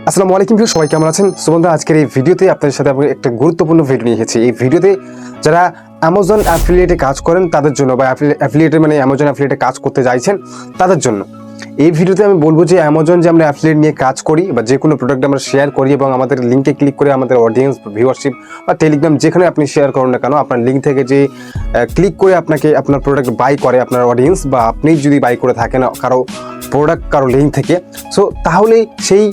আসসালামু আলাইকুম, সবাই কেমন আছেন? বন্ধুরা, আজকের এই ভিডিওতে আপনাদের সাথে আমি একটা গুরুত্বপূর্ণ ভিডিও নিয়ে এসেছি। এই ভিডিওতে যারা অ্যামাজন অ্যাফিলিয়েটে কাজ করেন তাদের জন্য, বা অ্যাফিলিয়েটে মানে অ্যামাজন অ্যাফিলিয়েটে কাজ করতে চাইছেন তাদের জন্য এই ভিডিওতে আমি বলবো যে অ্যামাজন যে আমরা অ্যাফিলিয়েট নিয়ে কাজ করি বা যে কোনো প্রোডাক্ট আমরা শেয়ার করি এবং আমাদের লিঙ্কে ক্লিক করে আমাদের অডিয়েন্স, ভিউয়ারশিপ বা টেলিগ্রাম যেখানে আপনি শেয়ার করুন না কেন, আপনার লিঙ্ক থেকে যে ক্লিক করে আপনাকে আপনার প্রোডাক্ট বাই করে আপনার অডিয়েন্স, বা আপনি যদি বাই করে থাকেন কারো প্রোডাক্ট কারো লিঙ্ক থেকে, সো তাহলে সেই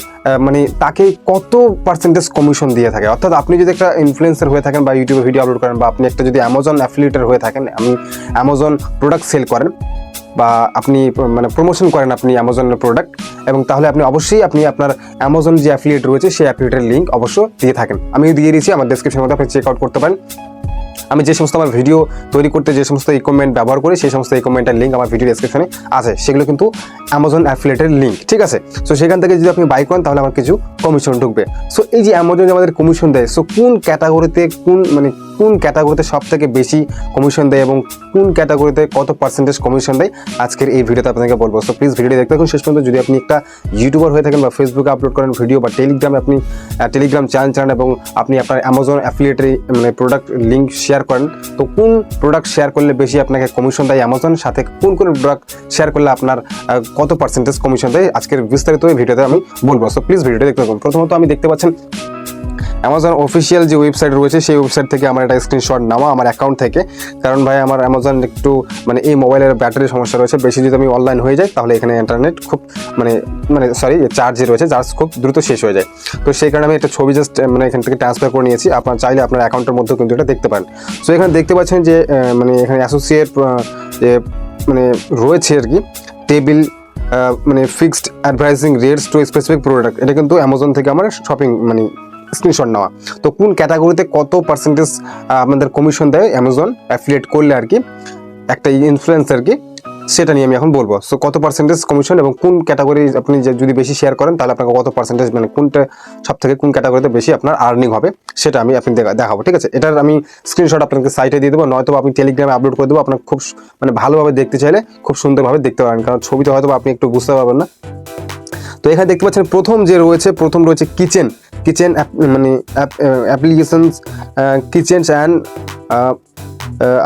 মানে তাকে কত পার্সেন্টেজ কমিশন দিয়ে থাকে। অর্থাৎ আপনি যদি একটা ইনফ্লুয়েন্সার হয়ে থাকেন বা ইউটিউবে ভিডিও আপলোড করেন, বা আপনি একটা যদি অ্যামাজন অ্যাফিলিয়েটার হয়ে থাকেন, আপনি অ্যামাজন প্রোডাক্ট সেল করেন বা আপনি মানে প্রমোশন করেন আপনি অ্যামাজনের প্রোডাক্ট, এবং তাহলে আপনি অবশ্যই আপনি আপনার অ্যামাজন যে অ্যাফিলিয়েট রয়েছে সেই অ্যাফিলিয়েটের লিঙ্ক অবশ্য দিয়ে থাকেন। আমি দিয়ে দিয়েছি আমার ডেসক্রিপশনের মধ্যে, আপনি চেক আউট করতে পারেন। আমি যে সমস্ত আমার ভিডিও তৈরি করতে যে সমস্ত ইকুইপমেন্ট ব্যবহার করি সেই সমস্ত ইকুইপমেন্টের লিঙ্ক আমার ভিডিও ডেসক্রিপশনে আছে, সেগুলো কিন্তু অ্যামাজন অ্যাফিলিয়েটের লিঙ্ক, ঠিক আছে? সো সেখান থেকে যদি আপনি বাই করেন তাহলে আমার কিছু কমিশন ঢুকবে। সো এই যে অ্যামাজন আমাদের কমিশন দেয়, সো কোন ক্যাটাগরিতে সব থেকে বেশি কমিশন দেয় এবং কোন ক্যাটাগরিতে কত পার্সেন্টেজ কমিশন দেয় আজকের এই ভিডিওতে আপনাকে বলবো। সো প্লিজ ভিডিও দেখতে থাকুন শেষ পর্যন্ত। যদি আপনি একটা ইউটিউবার হয়ে থাকেন বা ফেসবুকে আপলোড করেন ভিডিও, বা টেলিগ্রামে আপনি টেলিগ্রাম চ্যানেল চালান এবং আপনি আপনার অ্যামাজন অ্যাফিলিয়েটের মানে প্রোডাক্ট লিঙ্ক শেয়ার করেন, তো কোন প্রোডাক্ট শেয়ার করলে বেশি আপনাকে কমিশন দেয় অ্যামাজন, সাথে কোন প্রোডাক্ট শেয়ার করলে আপনার কত পার্সেন্টেজ কমিশন দেয় আজকের বিস্তারিত এই ভিডিওতে আমি বলবো। সো প্লিজ ভিডিওটা দেখতে থাকুন। প্রথমত আমি দেখতে পাচ্ছেন অ্যামাজন অফিসিয়াল যে ওয়েবসাইট রয়েছে সেই ওয়েবসাইট থেকে আমার একটা স্ক্রিনশট নেওয়া আমার অ্যাকাউন্ট থেকে, কারণ ভাই আমার অ্যামাজন একটু মানে এই মোবাইলের ব্যাটারির সমস্যা রয়েছে, বেশি যদি আমি অনলাইন হয়ে যাই তাহলে এখানে ইন্টারনেট খুব চার্জ খুব দ্রুত শেষ হয়ে যায়। তো সেই কারণে আমি একটা ছবি জাস্ট মানে এখান থেকে ট্রান্সফার করে নিয়েছি। আপনার চাইলে আপনার অ্যাকাউন্টের মধ্যেও কিন্তু এটা দেখতে পারেন। সো এখানে দেখতে পাচ্ছেন যে মানে এখানে অ্যাসোসিয়েট যে মানে রয়েছে আর কি টেবিল মানে fixed advising rates two specific product, এটা কিন্তু অ্যামাজন থেকে আমার শপিং মানে স্ক্রিনশট নেওয়া। তো কোন ক্যাটাগরিতে কত পার্সেন্টেজ আপনাদের কমিশন দেয় অ্যামাজন অ্যাফিলিয়েট করলে আর কি একটা ইনফ্লুয়েন্সার কি, সেটা নিয়ে আমি এখন বলবো। সো কত পার্সেন্টেজ কমিশন এবং কোন ক্যাটাগরি আপনি যদি বেশি শেয়ার করেন তাহলে আপনাকে কত পার্সেন্টেজ মানে কোনটা সব থেকে কোন ক্যাটাগরিতে বেশি আপনার আর্নিং হবে সেটা আমি আপনি দেখাবো, ঠিক আছে? এটার আমি স্ক্রিনশট আপনাকে সাইটে দিয়ে দেবো, নয়তো আপনি টেলিগ্রামে আপলোড করে দেবো। আপনার খুব মানে ভালোভাবে দেখতে চাইলে খুব সুন্দরভাবে দেখতে পারেন, কারণ ছবিতে হয়তো আপনি একটু বুঝতে পারবেন না। তো এখানে দেখতে পাচ্ছেন প্রথম রয়েছে কিচেন মানে অ্যাপ্লিকেশনস, কিচেনস অ্যান্ড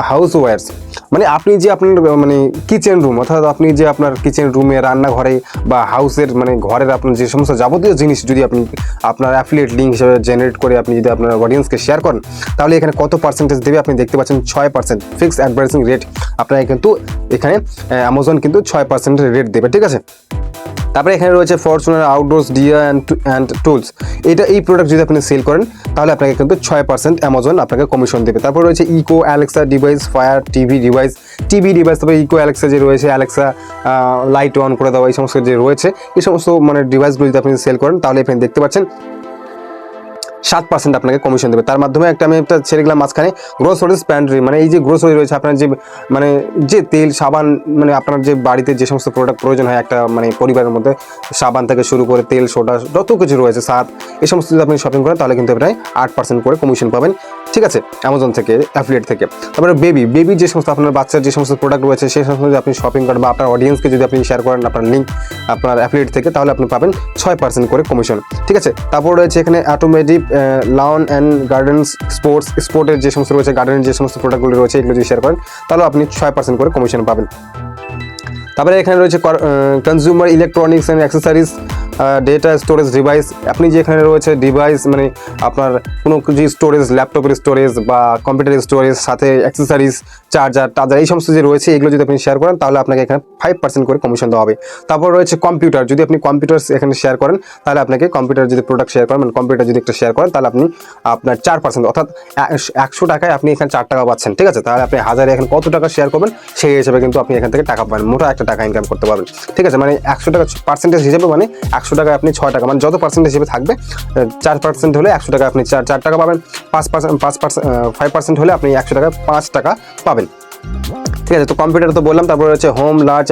হাউস ওয়্যার্স, মানে আপনি যে আপনার মানে কিচেন রুম, অর্থাৎ আপনি যে আপনার কিচেন রুমে, রান্নাঘরে বা হাউসের মানে ঘরের আপনার যে সমস্ত যাবতীয় জিনিস যদি আপনি আপনার অ্যাফিলিয়েট লিঙ্ক হিসেবে জেনারেট করে আপনি যদি আপনার অডিয়েন্সকে শেয়ার করেন তাহলে এখানে কত পার্সেন্টেজ দেবে আপনি দেখতে পাচ্ছেন 6% ফিক্সড অ্যাডভার্টাইজিং রেট। আপনাকে কিন্তু এখানে অ্যামাজন কিন্তু 6% রেট দেবে, ঠিক আছে? তারপরে এখানে রয়েছে Fortuner outdoors dear and tools, এই প্রোডাক্ট যদি আপনি সেল করেন তাহলে আপনাকে কিন্তু 6% অ্যামাজন আপনাকে কমিশন দেবে। তারপর রয়েছে Echo Alexa device, Fire TV device, তারপরে ইকো অ্যালেক্সা যে রয়েছে, অ্যালেক্সা লাইট অন করে দেওয়া, এই সমস্ত যে রয়েছে এই সমস্ত মানে ডিভাইসগুলো যদি আপনি সেল করেন তাহলে আপনি দেখতে পাচ্ছেন 7% আপনাকে কমিশন দেবে। তার মাধ্যমে আমি একটা ছেড়ে গেলাম মাঝখানে গ্রোসারিজ প্যান্ট্রি, মানে এই যে গ্রোসারি রয়েছে আপনার যে মানে যে তেল সাবান, মানে আপনার যে বাড়িতে যে সমস্ত প্রোডাক্ট প্রয়োজন হয় একটা মানে পরিবারের মধ্যে, সাবান থেকে শুরু করে তেল, সোডা, যত কিছু রয়েছে, সার, এই সমস্ত যদি আপনি শপিং করেন তাহলে কিন্তু আপনি 8% করে কমিশন পাবেন, ঠিক আছে, অ্যামাজন থেকে, অ্যাফিলিয়েট থেকে। তারপরে বেবি যে সমস্ত আপনার বাচ্চার যে সমস্ত প্রোডাক্ট রয়েছে সেই সমস্ত যদি আপনি শপিং করেন বা আপনার অডিয়েন্সকে যদি আপনি শেয়ার করেন আপনার লিঙ্ক আপনার অ্যাফিলিয়েট থেকে তাহলে আপনি পাবেন 6% করে কমিশন, ঠিক আছে? তারপর রয়েছে এখানে অটোমেটিভ লন অ্যান্ড গার্ডেন্স স্পোর্টের যে সমস্ত রয়েছে, গার্ডেনের যে সমস্ত প্রোডাক্টগুলো রয়েছে এগুলো যদি শেয়ার করেন তাহলে আপনি 6% করে কমিশন পাবেন। তারপরে এখানে রয়েছে consumer electronics and accessories, data storage device, আপনি যে এখানে রয়েছে ডিভাইস মানে আপনার কোনো কিছু স্টোরেজ, ল্যাপটপের স্টোরেজ বা কম্পিউটারের স্টোরেজ, সাথে অ্যাক্সেসরিজ, চার্জার এই সমস্ত যে রয়েছে এগুলো যদি আপনি শেয়ার করেন তাহলে আপনাকে এখানে 5% করে কমিশন দেওয়া হবে। তারপর রয়েছে কম্পিউটার, যদি আপনি কম্পিউটার এখানে শেয়ার করেন তাহলে আপনাকে কম্পিউটার যদি প্রোডাক্ট শেয়ার করেন, মানে কম্পিউটার যদি একটা শেয়ার করেন তাহলে আপনি আপনার 4%, অর্থাৎ 100 টাকায় আপনি এখানে 4 টাকা পাচ্ছেন, ঠিক আছে? তাহলে আপনি 1000 এখানে কত টাকা শেয়ার করবেন সেই হিসেবে কিন্তু আপনি এখান থেকে টাকা পাবেন, মোটা একটা টাকা ইনকাম করতে পারবেন, ঠিক আছে? মানে 100 টাকা পার্সেন্টেজ হিসেবে, মানে 100 টাকায় আপনি 6 টাকা, মানে যত পার্সেন্টেজ হিসেবে থাকবে 4% হলে 100 টাকা আপনি 4 টাকা পাবেন, 5% হলে আপনি 100 টাকা 5 টাকা পাবেন। ঠিক আছে। তো কম্পিউটার তো বললাম, তারপরে হচ্ছে home, large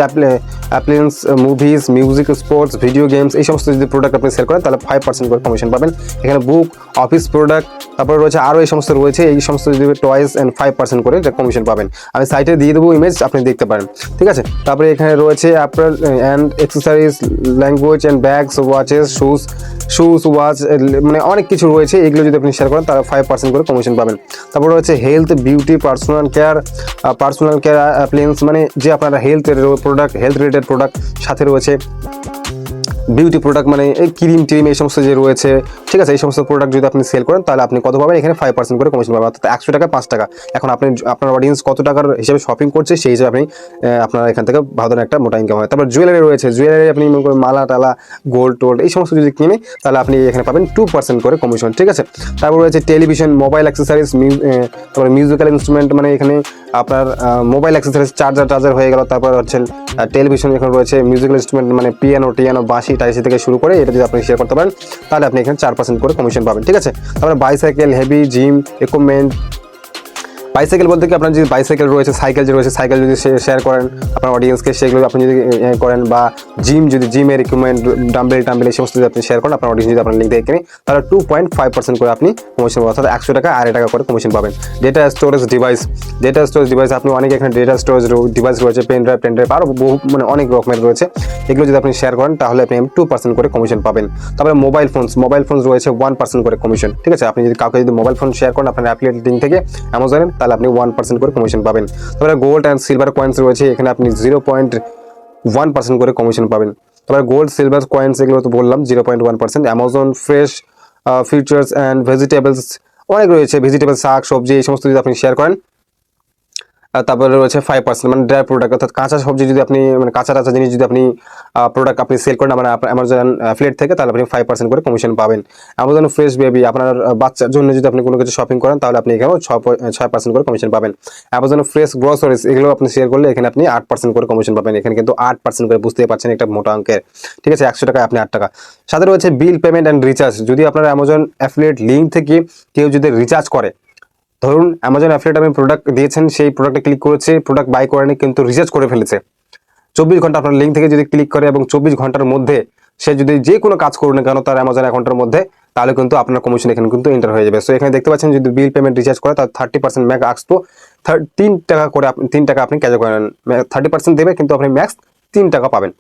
অ্যাপ্লিয়েন্স, movies, music, sports, video games, এই সমস্ত যদি প্রোডাক্ট আপনি সেল করেন তাহলে 5% করে কমিশন পাবেন। এখানে বুক, অফিস প্রোডাক্ট, তারপরে রয়েছে আরও এই সমস্ত রয়েছে, এই সমস্ত যদি টয়েস অ্যান্ড 5% করে কমিশন পাবেন। আমি সাইটে দিয়ে দেবো ইমেজ, আপনি দেখতে পারেন। ঠিক আছে। তারপরে এখানে রয়েছে apparel and accessories, language and bags, watches, watch, মানে অনেক কিছু রয়েছে। এগুলো যদি আপনি শেয়ার করেন তাহলে 5% করে কমিশন পাবেন। তারপরে রয়েছে হেলথ, বিউটি, পার্সোনাল কেয়ার অ্যাপ্লিয়েন্স, মানে যে আপনারা হেলথের প্রোডাক্ট, হেলথ রিলেটেড প্রোডাক্ট, সাথে রয়েছে বিউটি প্রোডাক্ট, মানে এই ক্রিম টিম এই সমস্ত যে রয়েছে। ঠিক আছে। এই সমস্ত প্রোডাক্ট যদি আপনি সেল করেন তাহলে আপনি কত পাবেন, এখানে 5% করে কমিশন পাবেন, অর্থাৎ 100 টাকা 5 টাকা। এখন আপনি আপনার অডিয়েন্স কত টাকার হিসেবে শপিং করছে সেই হিসেবে আপনি আপনার এখান থেকে ভালো ধরনের একটা মোটা ইনকাম হয়। তারপর জুয়েলারি রয়েছে, জুয়েলারি আপনি মনে করেন মালা টালা, গোল্ড টোল্ড এই সমস্ত যদি কিনে তাহলে আপনি এখানে পাবেন 2% করে কমিশন। ঠিক আছে। তারপর রয়েছে টেলিভিশন, মোবাইল অ্যাক্সেসরিজ, তারপরে মিউজিক্যাল ইনস্ট্রুমেন্ট, মানে এখানে আপনার মোবাইল অ্যাক্সেসরিজ, চার্জার হয়ে গেল। তারপর হচ্ছে টেলিভিশন, এখানে রয়েছে মিউজিক্যাল ইনস্ট্রুমেন্ট, মানে পিয়ানো টিয়ানো, বাঁশি টাইসি থেকে শুরু করে এটা যদি আপনি শেয়ার করতে পারেন তাহলে আপনি এখানে 4% করে কমিশন পাবেন। ঠিক আছে। তারপরে bicycle, heavy gym equipment, bicycle বলতে কি আপনার যদি বাইসাইকেল রয়েছে, সাইকেল যে রয়েছে, সাইকেল যদি শেয়ার করেন আপনার অডিয়েন্সকে, সেগুলো আপনি যদি করেন, বা যদি জিমের ইকুইপমেন্ট, ডাম্বেল এই সমস্ত যদি আপনি শেয়ার করেন আপনার অডিয়েন্স যদি আপনার লিঙ্ক থেকে কিনে তাহলে 2.5% করে আপনি কমিশন পাবেন, অর্থাৎ 100 টাকা 2.5 টাকা করে কমিশন পাবেন। ডেটা স্টোরেজ ডিভাইস, আপনি অনেক এখানে ডেটা স্টোরেজ ডিভাইস রয়েছে, পেন ড্রাইভ আরও বহু, মানে অনেক রকমের রয়েছে। এগুলো যদি আপনি শেয়ার করেন তাহলে আপনি 2% করে কমিশন পাবেন। তারপরে মোবাইল ফোনস রয়েছে 1% করে কমিশন। ঠিক আছে। আপনি যদি কাউকে যদি মোবাইল ফোন শেয়ার করেন আপনার অ্যাফিলিয়েট লিঙ্ক থেকে অ্যামাজনের, তাহলে আপনি 1% করে কমিশন পাবেন। তারপরে গোল্ড অ্যান্ড সিলভার কয়েন্স রয়েছে, এখানে আপনি 0.1% করে কমিশন পাবেন। তারপরে গোল্ড, সিলভার কয়েন্স এগুলো তো বললাম 0.1%। Amazon fresh futures and vegetables, অনেক রয়েছে, ভেজিটেবল, শাক সবজি এই সমস্ত যদি আপনি শেয়ার করেন। তারপরে রয়েছে 5%, মানে ড্রাই প্রোডাক্ট, অর্থাৎ কাঁচা সবজি যদি আপনি, মানে কাঁচা জিনিস যদি আপনি প্রোডাক্ট আপনি সেল করেন মানে অ্যামাজন অ্যাফিলিয়েট থেকে তাহলে আপনি 5% করে কমিশন পাবেন। অ্যামাজন ফ্রেশ বেবি, আপনার বাচ্চার জন্য যদি আপনি কোনো কিছু শপিং করেন তাহলে আপনি এখানেও 6% করে কমিশন পাবেন। অ্যামাজন ফ্রেশ গ্রোসারিজ এগুলো আপনি শেয়ার করলে এখানে আপনি 8% করে কমিশন পাবেন। এখানে কিন্তু 8% করে, বুঝতেই পারছেন একটা মোটা অঙ্কের। ঠিক আছে। 100 টাকায় আপনি 8 টাকা। সাথে রয়েছে বিল পেমেন্ট অ্যান্ড রিচার্জ, যদি আপনার অ্যামাজন অ্যাফিলিয়েট লিঙ্ক থেকে কেউ যদি রিচার্জ করে, ধরুন অ্যামাজন অ্যাফিলিয়েট আপনি প্রোডাক্ট দিয়েছেন, সেই প্রোডাক্টে ক্লিক করেছে, প্রোডাক্ট বাই করেনি কিন্তু রিচার্জ করে ফেলেছে, 24 ঘন্টা আপনার লিঙ্ক থেকে যদি ক্লিক করে এবং 24 ঘন্টার মধ্যে সে যদি যে কোনো কাজ করুন না কেন তার অ্যামাজন অ্যাকাউন্টের মধ্যে, তাহলে কিন্তু আপনার কমিশন এখানে কিন্তু এন্টার হয়ে যাবে। সো এখানে দেখতে পাচ্ছেন যদি বিল পেমেন্ট রিচার্জ করে তার 30% ম্যাক্স আসতো 3 টাকা করে, 3 টাকা আপনি ক্যাশ করেন, 30% দেবে কিন্তু আপনি ম্যাক্স 3 টাকা পাবেন,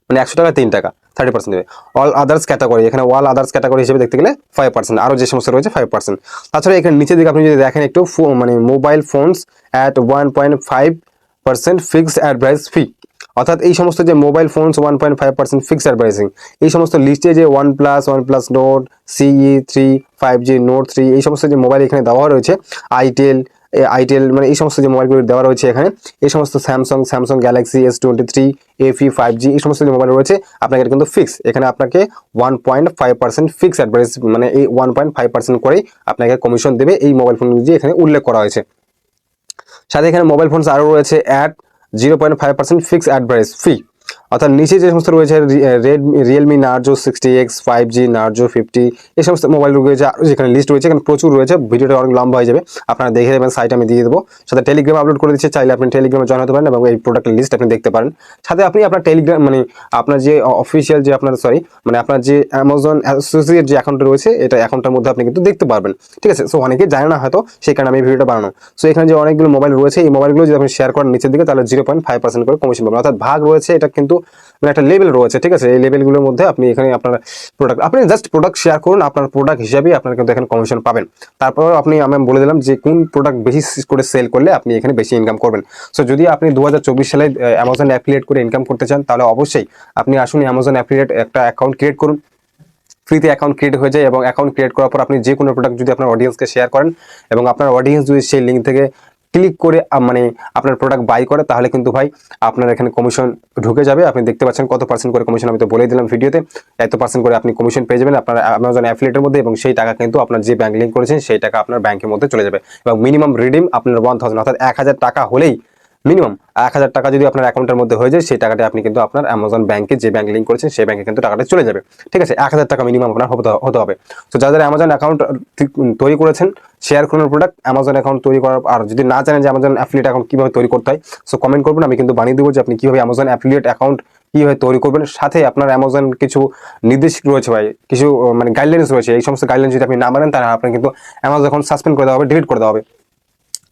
মানে 100 টাকা 3 টাকা 30% দেবে। অল আদার্স ক্যাটাগরি, এখানে অল আদার্স ক্যাটাগরি হিসেবে দেখতে গেলে 5%, আরও যে সমস্ত রয়েছে 5%। তাছাড়া এখানে নিচের দিকে আপনি যদি দেখেন একটু, মানে mobile phones at 1.5% fixed advice fee, অর্থাৎ এই সমস্ত যে মোবাইল ফোনস 1.5% ফিক্সড অ্যাডভাইসিং, এই সমস্ত লিস্টে যে OnePlus note, CE3, 5G note 3 এই সমস্ত যে মোবাইল এখানে দেওয়া রয়েছে, আইটেল, মানে এই সমস্ত যে মোবাইলগুলো দেওয়া রয়েছে এখানে, এই সমস্ত Samsung Galaxy S23 FE 5G এই সমস্ত যে মোবাইল রয়েছে আপনাকে কিন্তু ফিক্স, এখানে আপনাকে 1.5% ফিক্স অ্যাডভাইস, মানে এই 1.5% করেই আপনাকে কমিশন দেবে এই মোবাইল ফোন যে এখানে উল্লেখ করা হয়েছে। সাথে এখানে মোবাইল ফোনস আরও রয়েছে অ্যাট 0.5% ফিক্স অ্যাডভাইস ফি, অর্থাৎ নিচে যে সমস্ত রয়েছে Realme Narzo 60X, 5G Narzo 50 এই সমস্ত মোবাইল রয়েছে, যেখানে লিস্ট রয়েছে, এখানে প্রচুর রয়েছে, ভিডিওটা অনেক লম্বা হয়ে যাবে, আপনারা দেখে নেবেন, সাইট আমি দিয়ে দেবো। সাথে টেলিগ্রাম আপলোড করে দিচ্ছে, চাইলে আপনি টেলিগ্রামে জয়েন হতে পারেন এবং এই প্রোডাক্টের লিস্ট আপনি দেখতে পারেন। সাথে আপনি আপনার টেলিগ্রাম, মানে আপনার যে অফিসিয়াল যে মানে আপনার যে অ্যামাজন অ্যাসোসিয়েট যে অ্যাকাউন্ট রয়েছে এটা অ্যাকাউন্টের মধ্যে আপনি কিন্তু দেখতে পারবেন। ঠিক আছে। সো অনেকে জানে না হয়তো, সেই কারণে আমি এই ভিডিওটা বানানো। সো এখানে যে অনেকগুলো মোবাইল রয়েছে এই মোবাইলগুলো যদি আপনি শেয়ার করেন নিচের দিকে তাহলে 0.5% করে কমিশন পাবেন, অর্থাৎ ভাগ রয়েছে, এটা কিন্তু মানে একটা লেভেল রয়েছে। ঠিক আছে। এই লেভেলগুলোর মধ্যে আপনি এখানে আপনার প্রোডাক্ট, আপনি জাস্ট প্রোডাক্ট শেয়ার করুন, আপনার প্রোডাক্ট হিসাবেই আপনার কিন্তু এখানে কমিশন পাবেন। তারপর আমি বলে দিলাম যে কোন প্রোডাক্ট বেশি করে সেল করলে আপনি এখানে বেশি ইনকাম করবেন। সো যদি আপনি 2024 সালে অ্যামাজন অ্যাফিলিয়েট করে ইনকাম করতে চান তাহলে অবশ্যই আপনি আসুন অ্যামাজন অ্যাফিলিয়েট একটা অ্যাকাউন্ট ক্রিয়েট করুন, ফ্রিতে অ্যাকাউন্ট ক্রিয়েট হয়ে যায়, এবং অ্যাকাউন্ট ক্রিয়েট করার পর আপনি যে কোনো প্রোডাক্ট যদি আপনার অডিয়েন্সকে শেয়ার করেন এবং আপনার অডিয়েন্স যদি সেই লিঙ্ক থেকে ক্লিক করে মানে আপনার প্রোডাক্ট বাই করে তাহলে কিন্তু ভাই আপনার এখানে কমিশন ঢুকে যাবে। আপনি দেখতে পাচ্ছেন কত পার্সেন্ট করে কমিশন, আমি তো বলেই দিলাম ভিডিওতে, এত পার্সেন্ট করে আপনি কমিশন পেয়ে যাবেন আপনার অ্যামাজন অ্যাফিলিয়েটের মধ্যে, এবং সেই টাকা কিন্তু আপনার যে ব্যাংক লিঙ্ক করেছেন সেই টাকা আপনার ব্যাংকের মধ্যে চলে যাবে, এবং মিনিমাম রিডিম আপনার 1000, অর্থাৎ 1000 টাকা হলেই মিনিমাম 1000 টাকা যদি আপনার অ্যাকাউন্টের মধ্যে হয়ে যায়, সেই টাকাটা আপনি কিন্তু আপনার অ্যামাজন ব্যাংকে যে ব্যাংক লিঙ্ক করেছেন সেই ব্যাংকে কিন্তু টাকাটা চলে যাবে। ঠিক আছে, 1000 টাকা মিনিমাম আপনার হতে হবে। তো যাদের অ্যামাজন অ্যাকাউন্ট তৈরি করেছেন, শেয়ার করুন প্রোডাক্ট অ্যামাজন অ্যাকাউন্ট তৈরি করার, আর যদি না জানেন যে অ্যামাজন অ্যাফিলিয়েট অ্যাকাউন্ট কিভাবে তৈরি করতে হয়, সো কমেন্ট করবেন, আমি কিন্তু বানিয়ে দেবো যে আপনি কিভাবে অ্যামাজন অ্যাফিলিয়েট অ্যাকাউন্ট কিভাবে তৈরি করবেন। সাথে আপনার অ্যামাজন কিছু নির্দেশ রয়েছে ভাই, কিছু মানে গাইডলাইন্স রয়েছে, এই সমস্ত গাইডলাইন যদি আপনি না মানেন তাহলে আপনার কিন্তু অ্যামাজন অ্যাকাউন্ট সাসপেন্ড করে দেওয়া হবে, ডিলিট করে দেওয়া হবে।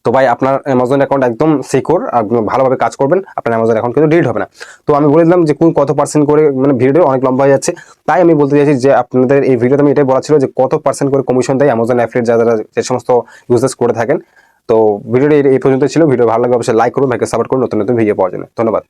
তো ভাই আপনার অ্যামাজন অ্যাকাউন্ট একদম সিকিউর, একদম ভালোভাবে কাজ করবেন, আপনার অ্যামাজন অ্যাকাউন্ট কিন্তু ডিলিট হবে না। তো আমি বলে দিলাম যে কত পার্সেন্ট করে, মানে ভিডিও অনেক লম্বা হয়ে যাচ্ছে, তাই আমি বলতে চাইছি যে আপনাদের এই ভিডিওতে আমি এটাই বলা ছিল যে কত পার্সেন্ট করে কমিশন দেয় অ্যামাজন অ্যাফিলিয়েট যারা যে সমস্ত ইউজেস করে থাকেন। তো ভিডিওটা এই পর্যন্ত ছিল। ভিডিও ভালো লাগলে অবশ্যই লাইক করুন, ভাইকে সাপোর্ট করুন নতুন নতুন ভিডিও পাওয়ার জন্য। ধন্যবাদ।